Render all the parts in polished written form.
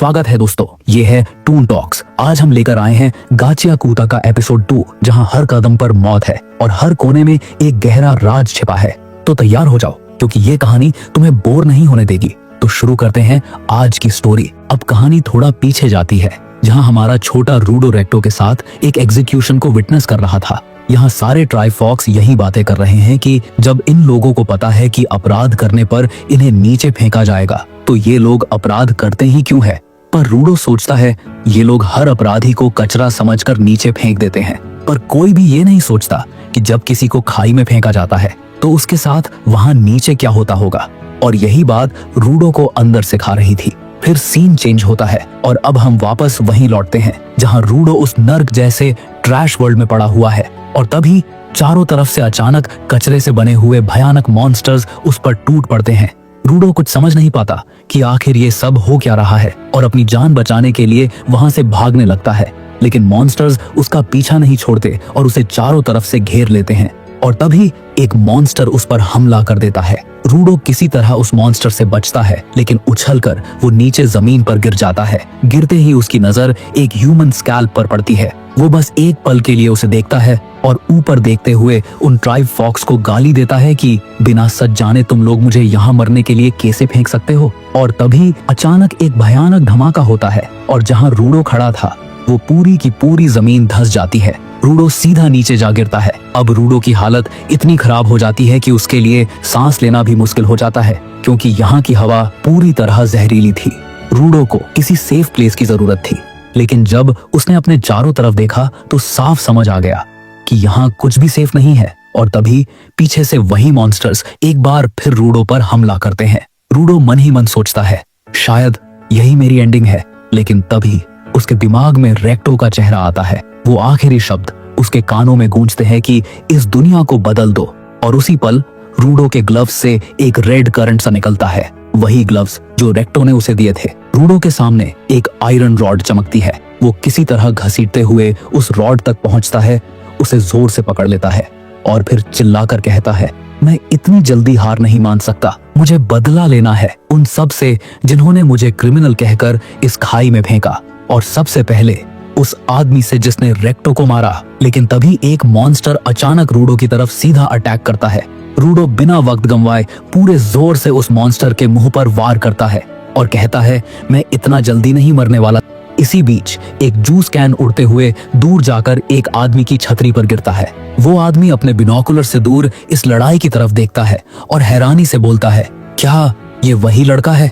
स्वागत है दोस्तों, ये है टून टॉक्स। आज हम लेकर आए हैं गाचिया कूटा का एपिसोड 2, जहां हर कदम पर मौत है और हर कोने में एक गहरा राज छिपा है। तो तैयार हो जाओ, क्योंकि ये कहानी तुम्हें बोर नहीं होने देगी। तो शुरू करते हैं आज की स्टोरी। अब कहानी थोड़ा पीछे जाती है, जहाँ हमारा छोटा रूडो रेक्टो के साथ एक एग्जीक्यूशन को विटनेस कर रहा था। यहाँ सारे ट्राइफॉक्स यही बातें कर रहे हैं कि जब इन लोगों को पता है कि अपराध करने पर इन्हें नीचे फेंका जाएगा, तो ये लोग अपराध करते ही क्यों है। पर रूडो सोचता है ये लोग हर अपराधी को कचरा समझकर नीचे फेंक देते हैं, पर कोई भी ये नहीं सोचता कि जब किसी को खाई में फेंका जाता है तो उसके साथ वहां नीचे क्या होता होगा। और यही बात रूडो को अंदर से खा रही थी। फिर सीन चेंज होता है और अब हम वापस वहीं लौटते हैं जहां रूडो उस नर्क जैसे ट्रैश वर्ल्ड में पड़ा हुआ है। और तभी चारों तरफ से अचानक कचरे से बने हुए भयानक मॉन्स्टर्स उस पर टूट पड़ते हैं। रूडो कुछ समझ नहीं पाता कि आखिर ये सब हो क्या रहा है और अपनी जान बचाने के लिए वहां से भागने लगता है, लेकिन मॉन्स्टर्स उसका पीछा नहीं छोड़ते और उसे चारों तरफ से घेर लेते हैं। और तभी एक मॉन्स्टर उस पर हमला कर देता है। रूडो किसी तरह उस मॉन्स्टर से बचता है, लेकिन उछलकर वो नीचे जमीन पर गिर जाता है। गिरते ही उसकी नजर एक ह्यूमन स्कैल्प पर पड़ती है। वो बस एक पल के लिए उसे देखता है और ऊपर देखते हुए उन ट्राइब फॉक्स को गाली देता है कि बिना सच जाने तुम लोग मुझे यहाँ मरने के लिए कैसे फेंक सकते हो। और तभी अचानक एक भयानक धमाका होता है और जहाँ रूडो खड़ा था वो पूरी की पूरी जमीन धंस जाती है। रूडो सीधा नीचे जा गिरता है। अब रूडो की हालत इतनी खराब हो जाती है कि उसके लिए सांस लेना भी मुश्किल हो जाता है, क्योंकि यहाँ की हवा पूरी तरह जहरीली थी। रूडो को किसी सेफ प्लेस की जरूरत थी, लेकिन जब उसने अपने चारों तरफ देखा तो साफ समझ आ गया कि यहाँ कुछ भी सेफ नहीं है। और तभी पीछे से वही मॉन्स्टर्स एक बार फिर रूडो पर हमला करते हैं। रूडो मन ही मन सोचता है शायद यही मेरी एंडिंग है, लेकिन तभी उसके दिमाग में रेक्टो का चेहरा आता है। वो आखिरी शब्द उसके कानों में गूंजते हैं कि इस दुनिया को बदल दो। और उसी पल रूडो के ग्लव्स से एक रेड करंट सा निकलता है, वही ग्लव्स जो रेक्टो ने उसे दिए थे। रूडो के सामने एक आयरन रॉड चमकती है। वो किसी तरह घसीटते हुए उस रॉड तक पहुंचता है, उसे जोर से पकड़ लेता है और फिर चिल्लाकर कहता है, मैं इतनी जल्दी हार नहीं मान सकता। मुझे बदला लेना है उन सब से जिन्होंने मुझे क्रिमिनल कहकर इस खाई में फेंका, और सबसे पहले उस आदमी से जिसने रेक्टो को मारा। लेकिन तभी एक मॉन्स्टर अचानक रूडो की तरफ सीधा अटैक करता है। रूडो बिना वक्त गंवाए पूरे जोर से उस मॉन्स्टर के मुंह पर वार करता है और कहता है, मैं इतना जल्दी नहीं मरने वाला। इसी बीच एक जूस कैन उड़ते हुए दूर जाकर एक आदमी की छतरी पर गिरता है। वो आदमी अपने बिनोकुलर से दूर इस लड़ाई की तरफ देखता है और हैरानी से बोलता है, क्या ये वही लड़का है?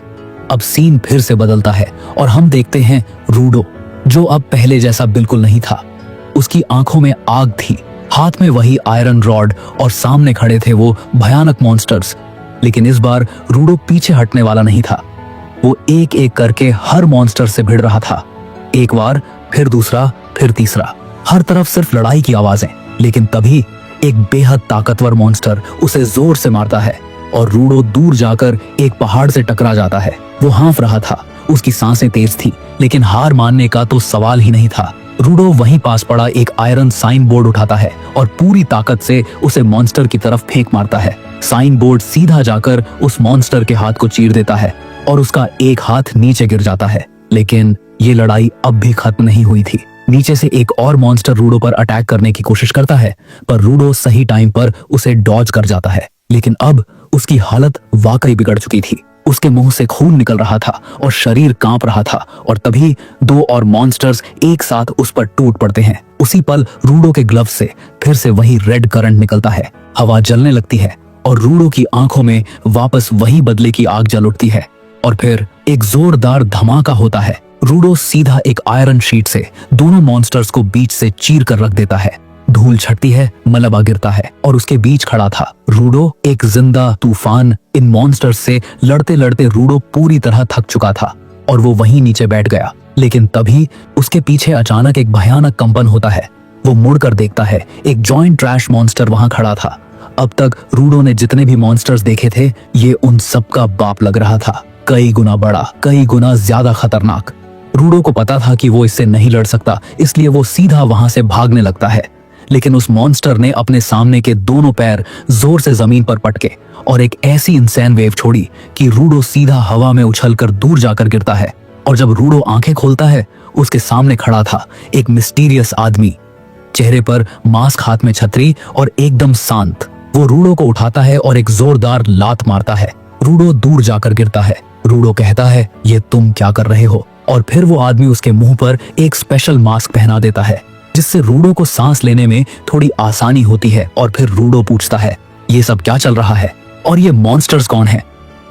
अब सीन फिर से बदलता है और हम देखते हैं रूडो, जो अब पहले जैसा बिल्कुल नहीं था। उसकी आंखों में आग थी, हाथ में वही आयरन रॉड और सामने खड़े थे वो भयानक मॉन्स्टर्स। लेकिन इस बार रूडो पीछे हटने वाला नहीं था। वो एक एक करके हर मॉन्स्टर से भिड़ रहा था। एक बार, फिर दूसरा, फिर तीसरा। हर तरफ सिर्फ लड़ाई की आवाजें। लेकिन तभी एक बेहद ताकतवर मॉन्स्टर उसे जोर से मारता है और रूडो दूर जाकर एक पहाड़ से टकरा जाता है। वो हाँफ रहा था, उसकी सांसें तेज थी, लेकिन हार मानने का तो सवाल ही नहीं था। रूडो वहीं पास पड़ा एक आयरन साइन बोर्ड उठाता है और पूरी ताकत से उसे मॉन्स्टर की तरफ फेंक मारता है। साइन बोर्ड सीधा जाकर उस मॉन्स्टर के हाथ को चीर देता है और उसका एक हाथ नीचे गिर जाता है। लेकिन ये लड़ाई अब भी खत्म नहीं हुई थी। नीचे से एक और मॉन्स्टर रूडो पर अटैक करने की कोशिश करता है, पर रूडो सही टाइम पर उसे डॉज कर जाता है। लेकिन अब उसकी हालत वाकई बिगड़ चुकी थी। उसके मुंह से खून निकल रहा था और शरीर कांप रहा था। और तभी दो और मॉन्स्टर्स एक साथ उस पर टूट पड़ते हैं। उसी पल रूडो के ग्लव से फिर से वही रेड करंट निकलता है। हवा जलने लगती है और रूडो की आंखों में वापस वही बदले की आग जल उठती है। और फिर एक जोरदार धमाका होता है। रूडो सीधा एक आयरन शीट से दोनों मॉन्स्टर्स को बीच से चीर कर रख देता है। धूल छटती है, मलबा गिरता है और उसके बीच खड़ा था रूडो, एक जिंदा तूफान। इन मॉन्स्टर्स से लड़ते लड़ते रूडो पूरी तरह थक चुका था और वो वहीं नीचे बैठ गया। लेकिन तभी उसके पीछे अचानक एक भयानक कंपन होता है। वो मुड़कर देखता है, एक जॉइंट ट्रैश मॉन्स्टर वहां खड़ा था। अब तक रूडो ने जितने भी मॉन्स्टर्स देखे थे, ये उन सबका बाप लग रहा था। कई गुना बड़ा, कई गुना ज्यादा खतरनाक। रूडो को पता था कि वो इससे नहीं लड़ सकता, इसलिए वो सीधा वहां से भागने लगता है। लेकिन उस मॉन्स्टर ने अपने सामने के दोनों पैर जोर से जमीन पर पटके और एक ऐसी इंसैन वेव छोड़ी कि रूडो सीधा हवा में उछलकर दूर जाकर गिरता है और जब रूडो आंखें खोलता है, उसके सामने खड़ा था एक मिस्टीरियस आदमी, चेहरे पर मास्क, हाथ में छतरी और एकदम शांत। वो रूडो को उठाता है और एक जोरदार लात मारता है। रूडो दूर जाकर गिरता है। रूडो कहता है, ये तुम क्या कर रहे हो? और फिर वो आदमी उसके मुंह पर एक स्पेशल मास्क पहना देता है, जिससे रूडो को सांस लेने में थोड़ी आसानी होती है। और फिर रूडो पूछता है, ये सब क्या चल रहा है और ये मॉन्स्टर्स कौन है?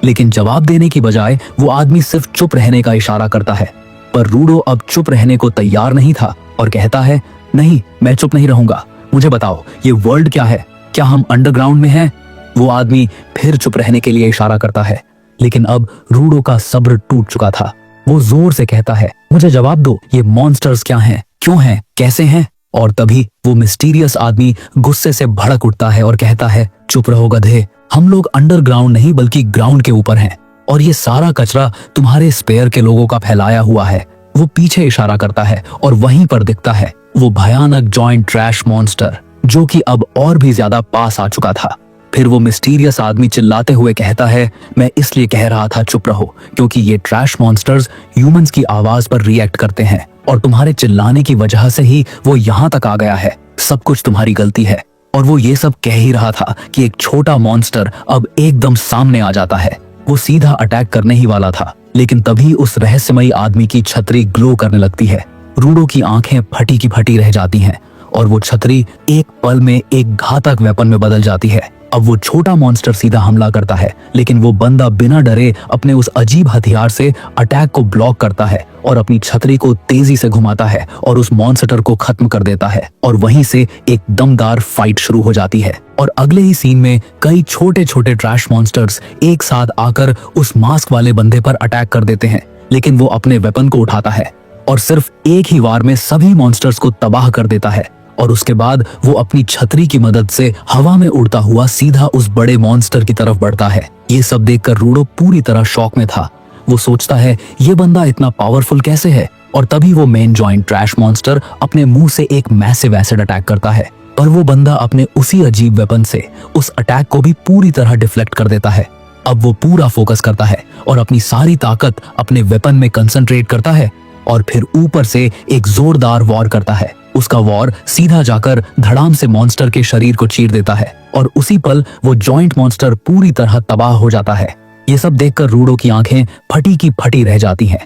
लेकिन जवाब देने की बजाय वो आदमी सिर्फ चुप रहने का इशारा करता है। पर रूडो अब चुप रहने को तैयार नहीं था और कहता है, नहीं, मैं चुप नहीं रहूंगा। मुझे बताओ, ये वर्ल्ड क्या है? क्या हम अंडरग्राउंड में हैं? वो आदमी फिर चुप रहने के लिए इशारा करता है, लेकिन अब रूडो का सब्र टूट चुका था। वो जोर से कहता है, मुझे जवाब दो, ये मॉन्स्टर्स क्या हैं? क्यों हैं? कैसे हैं? और तभी वो मिस्टीरियस आदमी गुस्से से भड़क उठता है और कहता है, चुप रहो गधे, हम लोग अंडरग्राउंड नहीं बल्कि ग्राउंड के ऊपर हैं और ये सारा कचरा तुम्हारे स्पेयर के लोगों का फैलाया हुआ है। वो पीछे इशारा करता है और वहीं पर दिखता है वो भयानक जॉइंट ट्रैश मॉन्स्टर, जो कि अब और भी ज्यादा पास आ चुका था। फिर वो मिस्टीरियस आदमी चिल्लाते हुए कहता है, मैं इसलिए कह रहा था चुप रहो क्योंकि ये ट्रैश मॉन्स्टर्स ह्यूमंस की आवाज पर रिएक्ट करते हैं और तुम्हारे चिल्लाने की वजह से ही वो यहाँ तक आ गया है। सब कुछ तुम्हारी गलती है। और वो ये सब कह ही रहा था कि एक छोटा मॉन्स्टर अब एकदम सामने आ जाता है। वो सीधा अटैक करने ही वाला था, लेकिन तभी उस रहस्यमयी आदमी की छतरी ग्लो करने लगती है। रूडो की आंखें फटी की फटी रह जाती हैं और वो छतरी एक पल में एक घातक वेपन में बदल जाती है। अब वो छोटा मॉन्स्टर सीधा हमला करता है, लेकिन वो बंदा बिना डरे अपने उस अजीब हथियार से अटैक को ब्लॉक करता है और अपनी छतरी को तेजी से घुमाता है और उस मॉन्स्टर को खत्म कर देता है। और वहीं से एक दमदार फाइट शुरू हो जाती है और अगले ही सीन में कई छोटे छोटे ट्रैश मॉन्स्टर्स एक साथ आकर उस मास्क वाले बंदे पर अटैक कर देते हैं। लेकिन वो अपने वेपन को उठाता है और सिर्फ एक ही वार में सभी मॉन्स्टर्स को तबाह कर देता है। और उसके बाद वो अपनी छतरी की मदद से हवा में उड़ता हुआ सीधा उस बड़े मॉन्स्टर की तरफ बढ़ता है। ये सब देखकर रूडो पूरी तरह शॉक में था। वो सोचता है, ये बंदा इतना पावरफुल कैसे है? और तभी वो मेन जॉइंट ट्रैश मॉन्स्टर अपने मुंह से एक मैसिव एसिड अटैक करता है, पर वो बंदा अपने उसी अजीब वेपन से उस अटैक को भी पूरी तरह डिफ्लेक्ट कर देता है। अब वो पूरा फोकस करता है और अपनी सारी ताकत अपने वेपन में कंसंट्रेट करता है और फिर ऊपर से एक जोरदार वॉर करता है। उसका वॉर सीधा जाकर धड़ाम से मॉन्स्टर के शरीर को चीर देता है और उसी पल वो जॉइंट मॉन्स्टर पूरी तरह तबाह हो जाता है। ये सब देखकर रूडो की आंखें फटी की फटी रह जाती हैं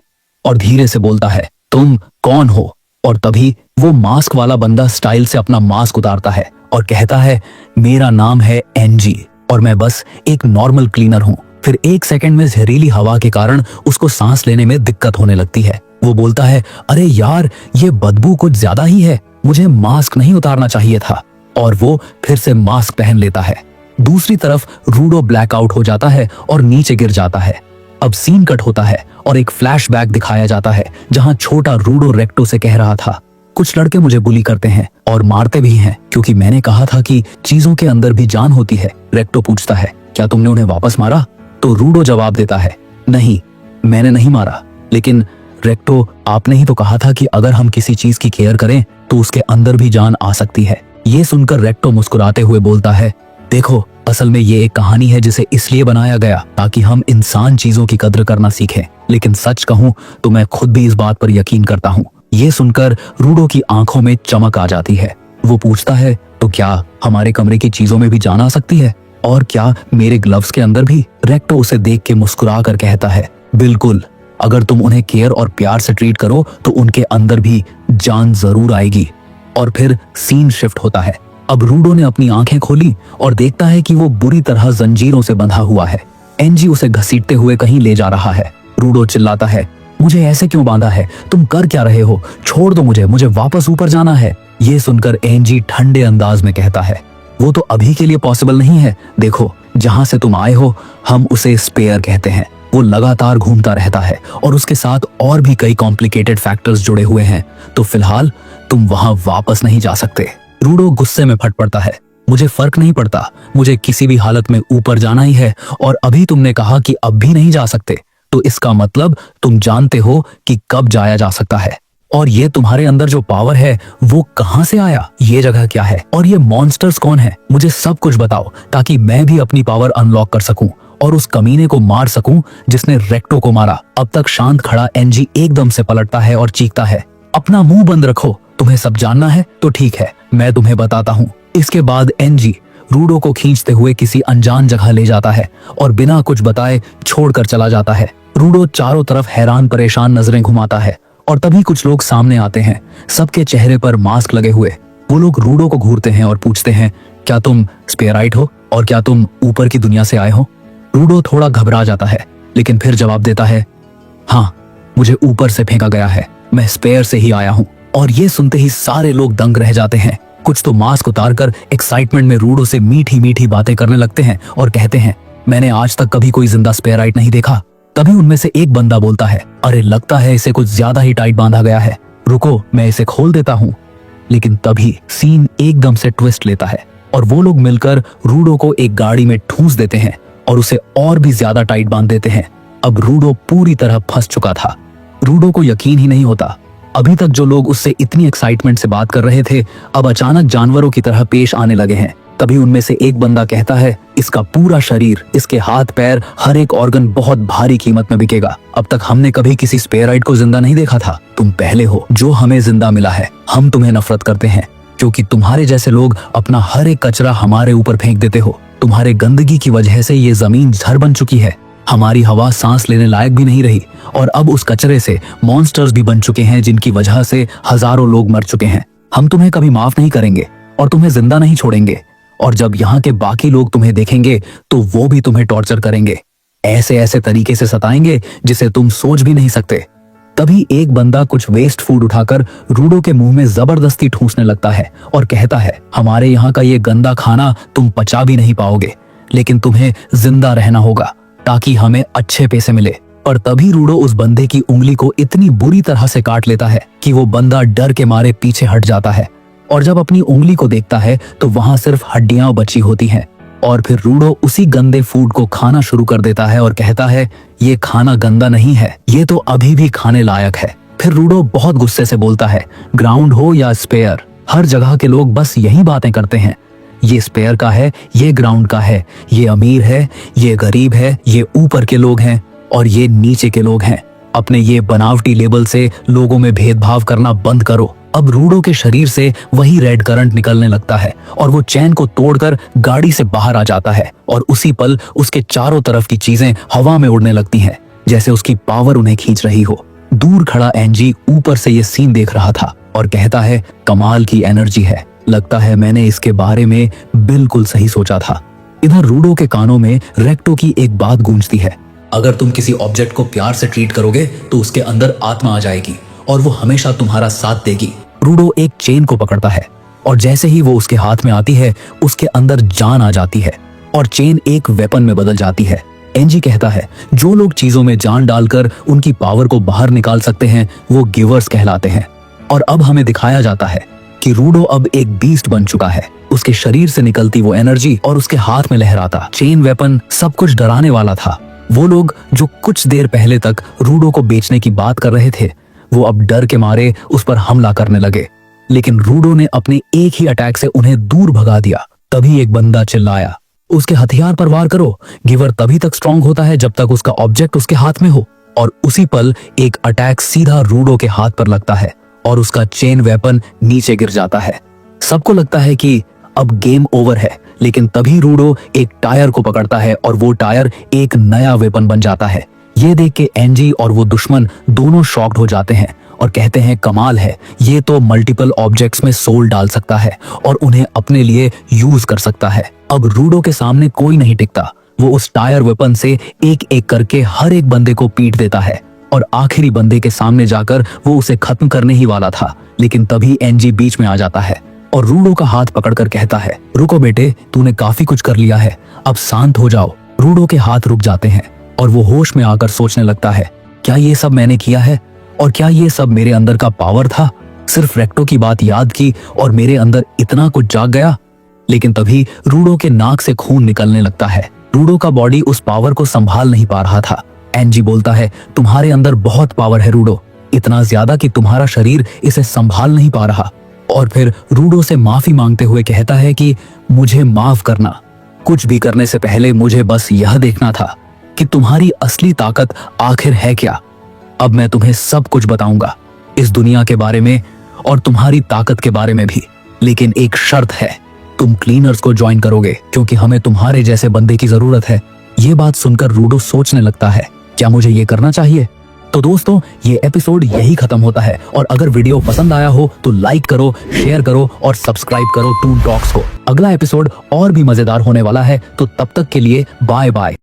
और धीरे से बोलता है, तुम कौन हो? और तभी वो मास्क वाला बंदा स्टाइल से अपना मास्क उतारता है और कहता है, मेरा नाम है एनजी और मैं बस एक नॉर्मल क्लीनर हूँ। फिर एक सेकंड में जहरीली हवा के कारण उसको सांस लेने में दिक्कत होने लगती है। वो बोलता है, अरे यार, ये बदबू कुछ ज्यादा ही है, मुझे मास्क नहीं उतारना चाहिए था। और वो फिर से मास्क पहन लेता है। दूसरी तरफ रूडो ब्लैकआउट हो जाता है और नीचे गिर जाता है। अब सीन कट होता है और एक फ्लैशबैक दिखाया जाता है जहां छोटा रूडो रेक्टो से कह रहा था, कुछ लड़के मुझे बुली करते हैं और मारते भी हैं क्योंकि मैंने कहा था कि चीजों के अंदर भी जान होती है। रेक्टो पूछता है, क्या तुमने उन्हें वापस मारा? तो रूडो जवाब देता है, नहीं, मैंने नहीं मारा। लेकिन रेक्टो, आपने ही तो कहा था कि अगर हम किसी चीज की केयर करें तो उसके अंदर भी जान आ सकती है। ये सुनकर रेक्टो मुस्कुराते हुए बोलता है, देखो, असल में ये एक कहानी है जिसे इसलिए बनाया गया ताकि हम इंसान चीजों की कद्र करना सीखें। लेकिन सच कहूं तो मैं खुद भी इस बात पर यकीन करता हूं। ये सुनकर रूडो की आंखों में चमक आ जाती है। वो पूछता है, तो क्या हमारे कमरे की चीजों में भी जान आ सकती है? और क्या मेरे ग्लव्स के अंदर भी? रेक्टो उसे देख के मुस्कुरा कर कहता है, बिल्कुल, अगर तुम उन्हें केयर और प्यार से ट्रीट करो तो उनके अंदर भी जान जरूर आएगी। और फिर सीन शिफ्ट होता है। अब रूडो ने अपनी आंखें खोली और देखता है कि वो बुरी तरह जंजीरों से बंधा हुआ है। एनजी उसे घसीटते हुए कहीं ले जा रहा है। रूडो चिल्लाता है, मुझे ऐसे क्यों बांधा है? तुम कर क्या रहे हो? छोड़ दो मुझे वापस ऊपर जाना है। ये सुनकर एनजी ठंडे अंदाज में कहता है, वो तो अभी के लिए पॉसिबल नहीं है। देखो, जहां से तुम आए हो हम उसे स्पेयर कहते हैं। वो लगातार घूमता रहता है और उसके साथ और भी कई कॉम्प्लिकेटेड फैक्टर्स जुड़े हुए हैं, तो फिलहाल तुम वहां वापस नहीं जा सकते। रूडो गुस्से में फट पड़ता है, मुझे फर्क नहीं पड़ता, मुझे किसी भी हालत में ऊपर जाना ही है और अभी तुमने कहा कि अब भी नहीं जा सकते, तो इसका मतलब तुम जानते हो कि कब जाया जा सकता है। और ये तुम्हारे अंदर जो पावर है वो कहां से आया? ये जगह क्या है? और ये मॉन्स्टर्स कौन है? मुझे सब कुछ बताओ ताकि मैं भी अपनी पावर अनलॉक कर सकूं और उस कमीने को मार सकूं जिसने रेक्टो को मारा। अब तक शांत खड़ा एनजी एकदम से पलटता है और चीखता है, अपना मुंह बंद रखो, तुम्हें सब जानना है तो ठीक है, मैं तुम्हें बताता हूँ। इसके बाद एनजी रूडो को खींचते हुए किसी अनजान जगह ले जाता है और बिना कुछ बताए छोड़कर चला जाता है। रूडो चारों तरफ हैरान परेशान नजरें घुमाता है और तभी कुछ लोग सामने आते हैं, सबके चेहरे पर मास्क लगे हुए। वो लोग रूडो को घूरते हैं और पूछते हैं, क्या तुम स्पेयराइट हो और क्या तुम ऊपर की दुनिया से आए हो? रूडो थोड़ा घबरा जाता है लेकिन फिर जवाब देता है, हाँ, मुझे ऊपर से फेंका गया है, मैं स्पेयर से ही आया हूँ। और ये सुनते ही सारे लोग दंग रह जाते हैं। कुछ तो मास्क उतारकर एक्साइटमेंट में रूडो से मीठी मीठी बातें करने लगते हैं और कहते हैं, मैंने आज तक कभी कोई जिंदा स्पेयराइट नहीं देखा। तभी उनमें से एक बंदा बोलता है, अरे लगता है इसे कुछ ज्यादा ही टाइट बांधा गया है, रुको मैं इसे खोल देता हूँ। लेकिन तभी सीन एकदम से ट्विस्ट लेता है और वो लोग मिलकर रूडो को एक गाड़ी में ठूंस देते हैं और उसे और भी ज्यादा टाइट बांध देते हैं। अब रूडो पूरी तरह फंस चुका था। रूडो को यकीन ही नहीं होता, अभी तक जो लोग उससे इतनी एक्साइटमेंट से बात कर रहे थे अब अचानक जानवरों की तरह पेश आने लगे हैं। तभी उनमें से एक बंदा कहता है, इसका पूरा शरीर, इसके हाथ पैर, हर एक ऑर्गन बहुत भारी कीमत में बिकेगा। अब तक हमने कभी किसी स्पेयराइट को जिंदा नहीं देखा था, तुम पहले हो जो हमें जिंदा मिला है। हम तुम्हें नफरत करते हैं क्योंकि तुम्हारे जैसे लोग अपना हर एक कचरा हमारे ऊपर फेंक देते हो। तुम्हारे गंदगी की वजह से ये जमीन जहर बन चुकी है, हमारी हवा सांस लेने लायक भी नहीं रही और अब उस कचरे से मॉन्स्टर्स भी बन चुके हैं जिनकी वजह से हजारों लोग मर चुके हैं। हम तुम्हें कभी माफ नहीं करेंगे और तुम्हें जिंदा नहीं छोड़ेंगे और जब यहाँ के बाकी लोग तुम्हें देखेंगे तो वो भी तुम्हें टॉर्चर करेंगे, ऐसे ऐसे तरीके से सताएंगे जिसे तुम सोच भी नहीं सकते। तभी एक बंदा कुछ वेस्ट फूड उठाकर रूडो के मुंह में जबरदस्ती ठूंसने लगता है और कहता है, हमारे यहाँ का ये गंदा खाना तुम पचा भी नहीं पाओगे, लेकिन तुम्हें जिंदा रहना होगा ताकि हमें अच्छे पैसे मिले। और तभी रूडो उस बंदे की उंगली को इतनी बुरी तरह से काट लेता है कि वो बंदा डर के मारे पीछे हट जाता है और जब अपनी उंगली को देखता है तो वहां सिर्फ हड्डियां बची होती हैं। और फिर रूडो उसी गंदे फूड को खाना शुरू कर देता है और कहता है, ये खाना गंदा नहीं है, ये तो अभी भी खाने लायक है। फिर रूडो बहुत गुस्से से बोलता है, ग्राउंड हो या स्पेयर, हर जगह के लोग बस यही बातें करते हैं। ये स्पेयर का है, ये ग्राउंड का है, ये अमीर है, ये गरीब है, ये ऊपर के लोग हैं और ये नीचे के लोग हैं। अपने ये बनावटी लेबल से लोगों में भेदभाव करना बंद करो। अब रूडो के शरीर से वही रेड करंट निकलने लगता है और वो चैन को तोड़कर गाड़ी से बाहर आ जाता है और उसी पल उसके चारों तरफ की चीजें हवा में उड़ने लगती हैं, जैसे उसकी पावर उन्हें खींच रही हो। दूर खड़ा एनजी ऊपर से ये सीन देख रहा था और कहता है, कमाल की एनर्जी है, लगता है मैंने इसके बारे में बिल्कुल सही सोचा था। इधर रूडो के कानों में रेक्टो की एक बात गूंजती है, अगर तुम किसी ऑब्जेक्ट को प्यार से ट्रीट करोगे तो उसके अंदर आत्मा आ जाएगी और वो हमेशा तुम्हारा साथ देगी। रूडो एक चेन को पकड़ता है और जैसे ही वो उसके हाथ में आती है उसके अंदर जान आ जाती है और चेन एक वेपन में बदल जाती है। एनजी कहता है, जो लोग चीजों में जान डालकर उनकी पावर को बाहर निकाल सकते हैं वो गिवर्स कहलाते हैं। और अब हमें दिखाया जाता है कि रूडो अब एक बीस्ट बन चुका है। उसके शरीर से निकलती वो एनर्जी और उसके हाथ में लहराता चेन वेपन सब कुछ डराने वाला था। वो लोग जो कुछ देर पहले तक रूडो को बेचने की बात कर रहे थे वो अब डर के मारे उस पर हमला करने लगे, लेकिन रूडो ने अपने एक ही अटैक से उन्हें दूर भगा दिया। तभी एक बंदा चिल्लाया, उसके हथियार पर वार करो। गिवर तभी तक स्ट्रांग होता है जब तक उसका ऑब्जेक्ट उसके हाथ में हो। और उसी पल एक अटैक सीधा रूडो के हाथ पर लगता है और उसका चेन वेपन नीचे गिर जाता है। सबको लगता है कि अब गेम ओवर है, लेकिन तभी रूडो एक टायर को पकड़ता है और वो टायर एक नया वेपन बन जाता है। ये देख के एनजी और वो दुश्मन दोनों शॉक्ड हो जाते हैं और कहते हैं, कमाल है, ये तो मल्टीपल ऑब्जेक्ट्स में सोल डाल सकता है और उन्हें अपने लिए यूज कर सकता है। अब रूडो के सामने कोई नहीं टिकता, वो उस टायर वेपन से एक एक करके हर एक बंदे को पीट देता है और आखिरी बंदे के सामने जाकर वो उसे खत्म करने ही वाला था, लेकिन तभी एनजी बीच में आ जाता है और रूडो का हाथ पकड़कर कहता है, रुको बेटे, तूने काफी कुछ कर लिया है, अब शांत हो जाओ। रूडो के हाथ रुक जाते हैं और वो होश में आकर सोचने लगता है, क्या ये सब मैंने किया है और क्या ये सब मेरे अंदर का पावर था? सिर्फ रेक्टो की बात याद की और मेरे अंदर इतना कुछ जाग गया। लेकिन तभी रूडो के नाक से खून निकलने लगता है। रूडो का बॉडी उस पावर को संभाल नहीं पा रहा था। एनजी बोलता है, तुम्हारे अंदर बहुत पावर है रूडो, इतना ज्यादा कि तुम्हारा शरीर इसे संभाल नहीं पा रहा। और फिर रूडो से माफी मांगते हुए कहता है कि मुझे माफ करना, कुछ भी करने से पहले मुझे बस यह देखना था कि तुम्हारी असली ताकत आखिर है क्या। अब मैं तुम्हें सब कुछ बताऊंगा, इस दुनिया के बारे में और तुम्हारी ताकत के बारे में भी। लेकिन एक शर्त है, तुम क्लीनर्स को ज्वाइन करोगे क्योंकि हमें तुम्हारे जैसे बंदे की जरूरत है। ये बात सुनकर रूडो सोचने लगता है, क्या मुझे ये करना चाहिए? तो दोस्तों, ये एपिसोड यही खत्म होता है। और अगर वीडियो पसंद आया हो तो लाइक करो, शेयर करो और सब्सक्राइब करो टून टॉक्स को। अगला एपिसोड और भी मजेदार होने वाला है, तो तब तक के लिए बाय बाय।